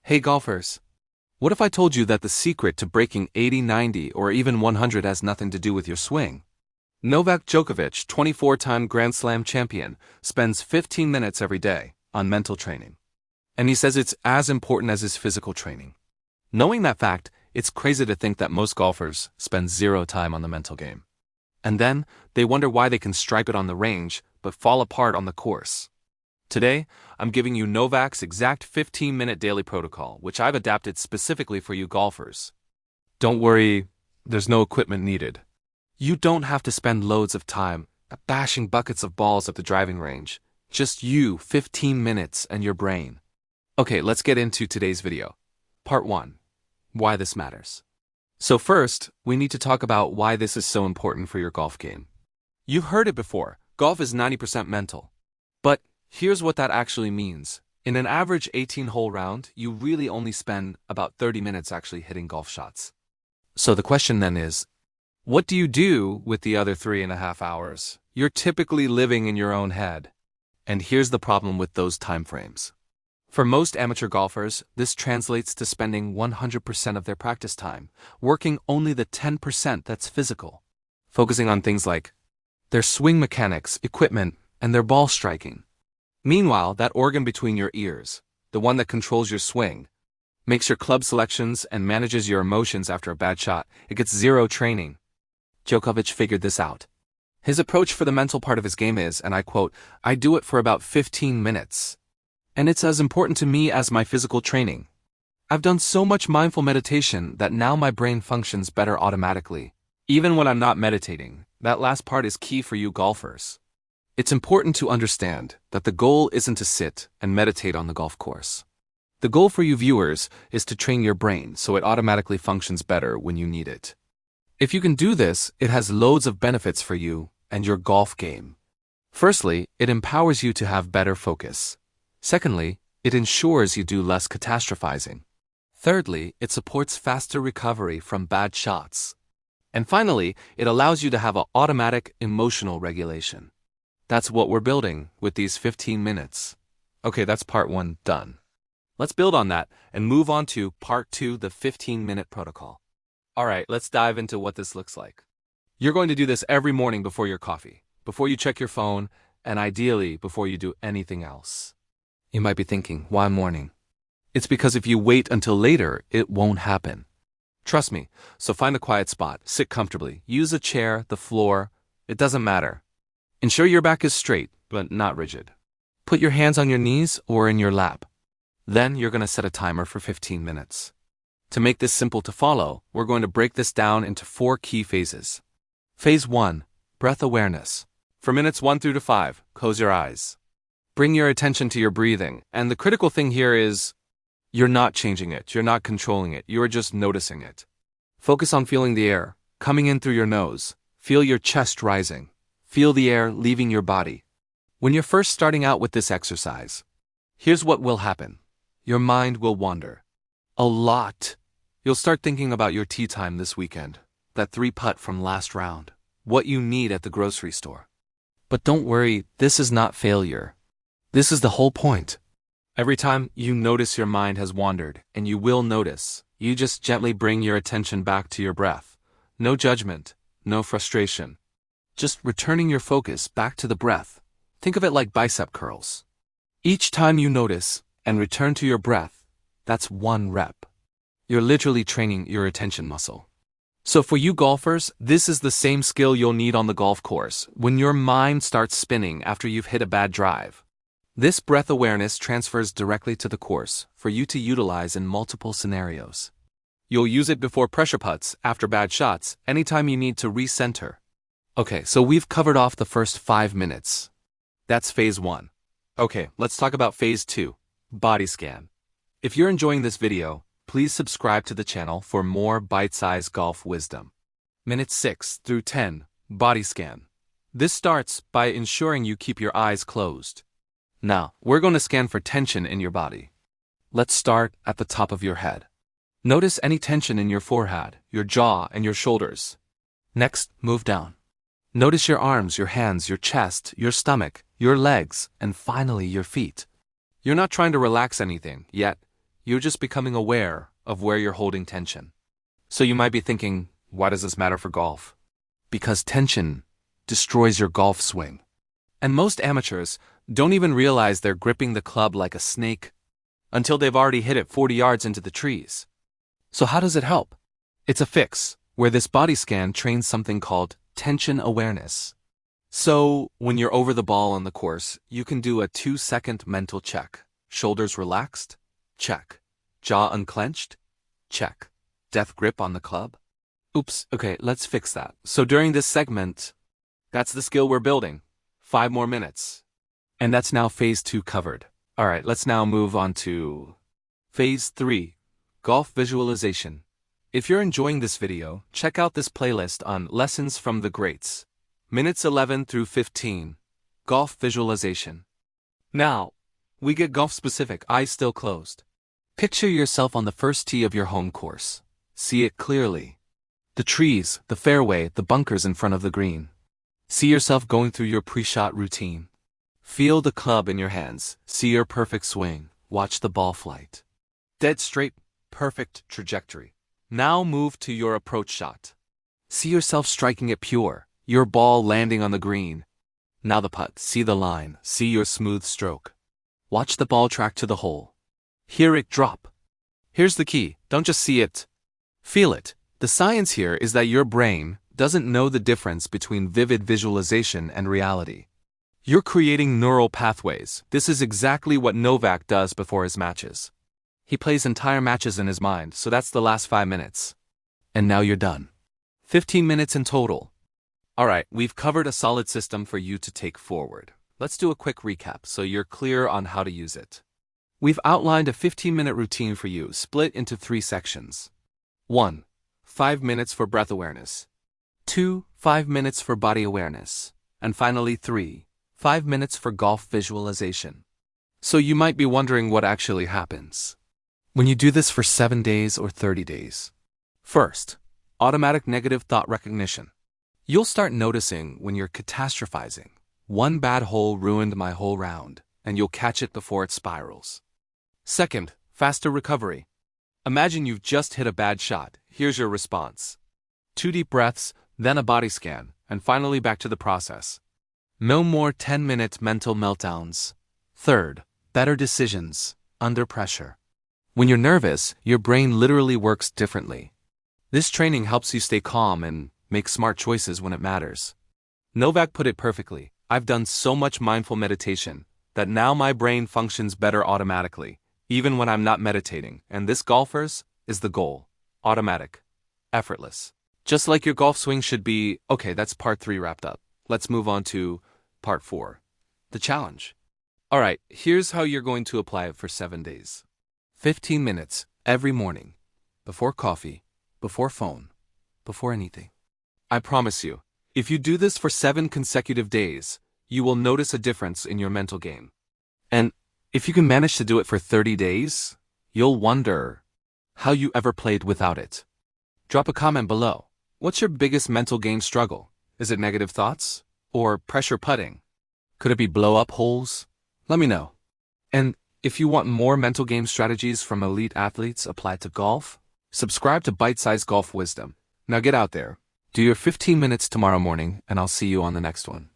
Hey golfers! What if I told you that the secret to breaking 80, 90, or even 100 has nothing to do with your swing? Novak Djokovic, 24-time Grand Slam champion, spends 15 minutes every day on mental training. And he says it's as important as his physical training. Knowing that fact, it's crazy to think that most golfers spend zero time on the mental game. And then, they wonder why they can stripe it on the range, but fall apart on the course. Today, I'm giving you Novak's exact 15-minute daily protocol, which I've adapted specifically for you golfers. Don't worry, there's no equipment needed. You don't have to spend loads of time bashing buckets of balls at the driving range. Just you, 15 minutes, and your brain. Okay, let's get into today's video. Part 1. Why this matters. So first, we need to talk about why this is so important for your golf game. You've heard it before, golf is 90% mental. But here's what that actually means. In an average 18-hole round, you really only spend about 30 minutes actually hitting golf shots. So the question then is, what do you do with the other 3.5 hours? You're typically living in your own head. And here's the problem with those time frames. For most amateur golfers, this translates to spending 100% of their practice time, working only the 10% that's physical, focusing on things like their swing mechanics, equipment, and their ball striking. Meanwhile, that organ between your ears, the one that controls your swing, makes your club selections and manages your emotions after a bad shot, it gets zero training. Djokovic figured this out. His approach for the mental part of his game is, and I quote, "I do it for about 15 minutes. And it's as important to me as my physical training. I've done so much mindful meditation that now my brain functions better automatically. Even when I'm not meditating, that last part is key for you golfers." It's important to understand that the goal isn't to sit and meditate on the golf course. The goal for you viewers is to train your brain so it automatically functions better when you need it. If you can do this, it has loads of benefits for you and your golf game. Firstly, it empowers you to have better focus. Secondly, it ensures you do less catastrophizing. Thirdly, it supports faster recovery from bad shots. And finally, it allows you to have an automatic emotional regulation. That's what we're building with these 15 minutes. Okay, that's part 1 done. Let's build on that and move on to part 2, the 15-minute protocol. Alright, let's dive into what this looks like. You're going to do this every morning before your coffee, before you check your phone, and ideally before you do anything else. You might be thinking, why morning? It's because if you wait until later, it won't happen. Trust me, so find a quiet spot, sit comfortably, use a chair, the floor, it doesn't matter. Ensure your back is straight, but not rigid. Put your hands on your knees or in your lap. Then you're going to set a timer for 15 minutes. To make this simple to follow, we're going to break this down into 4 key phases. Phase 1, breath awareness. For minutes 1 through 5, close your eyes. Bring your attention to your breathing, and the critical thing here is, you're not changing it, you're not controlling it, you are just noticing it. Focus on feeling the air coming in through your nose. Feel your chest rising. Feel the air leaving your body. When you're first starting out with this exercise, here's what will happen. Your mind will wander. A lot. You'll start thinking about your tee time this weekend, that 3-putt from last round, what you need at the grocery store. But don't worry, this is not failure. This is the whole point. Every time you notice your mind has wandered, and you will notice, you just gently bring your attention back to your breath. No judgment, no frustration. Just returning your focus back to the breath. Think of it like bicep curls. Each time you notice and return to your breath, that's 1 rep. You're literally training your attention muscle. So for you golfers, this is the same skill you'll need on the golf course when your mind starts spinning after you've hit a bad drive. This breath awareness transfers directly to the course for you to utilize in multiple scenarios. You'll use it before pressure putts, after bad shots, anytime you need to recenter. Okay, so we've covered off the first 5 minutes. That's phase 1. Okay, let's talk about phase 2, body scan. If you're enjoying this video, please subscribe to the channel for more bite-sized golf wisdom. Minutes 6 through 10, body scan. This starts by ensuring you keep your eyes closed. Now, we're going to scan for tension in your body. Let's start at the top of your head. Notice any tension in your forehead, your jaw, and your shoulders. Next, move down. Notice your arms, your hands, your chest, your stomach, your legs, and finally your feet. You're not trying to relax anything, yet You're just becoming aware of where you're holding tension. So you might be thinking, why does this matter for golf? Because tension destroys your golf swing. And most amateurs don't even realize they're gripping the club like a snake until they've already hit it 40 yards into the trees. So how does it help? It's a fix, where this body scan trains something called tension awareness. So when you're over the ball on the course, you can do a 2-second mental check. Shoulders relaxed? Check. Jaw unclenched? Check. Death grip on the club? Oops, okay, let's fix that. So during this segment, that's the skill we're building. 5 more minutes. And that's now phase 2 covered. Alright, let's now move on to phase 3, golf visualization. If you're enjoying this video, check out this playlist on Lessons from the Greats. Minutes 11 through 15, golf visualization. Now, we get golf specific, eyes still closed. Picture yourself on the first tee of your home course. See it clearly. The trees, the fairway, the bunkers in front of the green. See yourself going through your pre-shot routine. Feel the club in your hands. See your perfect swing. Watch the ball flight. Dead straight, perfect trajectory. Now move to your approach shot. See yourself striking it pure. Your ball landing on the green. Now the putt. See the line. See your smooth stroke. Watch the ball track to the hole. Hear it drop. Here's the key. Don't just see it. Feel it. The science here is that your brain doesn't know the difference between vivid visualization and reality. You're creating neural pathways. This is exactly what Novak does before his matches. He plays entire matches in his mind, so that's the last 5 minutes. And now you're done. 15 minutes in total. Alright, we've covered a solid system for you to take forward. Let's do a quick recap so you're clear on how to use it. We've outlined a 15-minute routine for you, split into 3 sections. 1. 5 minutes for breath awareness. 2. 5 minutes for body awareness. And finally 3. 5 minutes for golf visualization. So you might be wondering what actually happens when you do this for 7 days or 30 days. First, automatic negative thought recognition. You'll start noticing when you're catastrophizing. One bad hole ruined my whole round, and you'll catch it before it spirals. Second, faster recovery. Imagine you've just hit a bad shot. Here's your response. 2 deep breaths, then a body scan, and finally back to the process. No more 10-minute mental meltdowns. Third, better decisions, under pressure. When you're nervous, your brain literally works differently. This training helps you stay calm and make smart choices when it matters. Novak put it perfectly. I've done so much mindful meditation that now my brain functions better automatically, even when I'm not meditating, and this, golfers, is the goal. Automatic. Effortless. Just like your golf swing should be. Okay, that's part 3 wrapped up. Let's move on to part 4. The challenge. Alright, here's how you're going to apply it for 7 days. 15 minutes, every morning. Before coffee, before phone, before anything. I promise you, if you do this for 7 consecutive days, you will notice a difference in your mental game. And if you can manage to do it for 30 days, you'll wonder how you ever played without it. Drop a comment below. What's your biggest mental game struggle? Is it negative thoughts? Or pressure putting? Could it be blow-up holes? Let me know. And if you want more mental game strategies from elite athletes applied to golf, subscribe to Bite-Sized Golf Wisdom. Now get out there. Do your 15 minutes tomorrow morning, and I'll see you on the next one.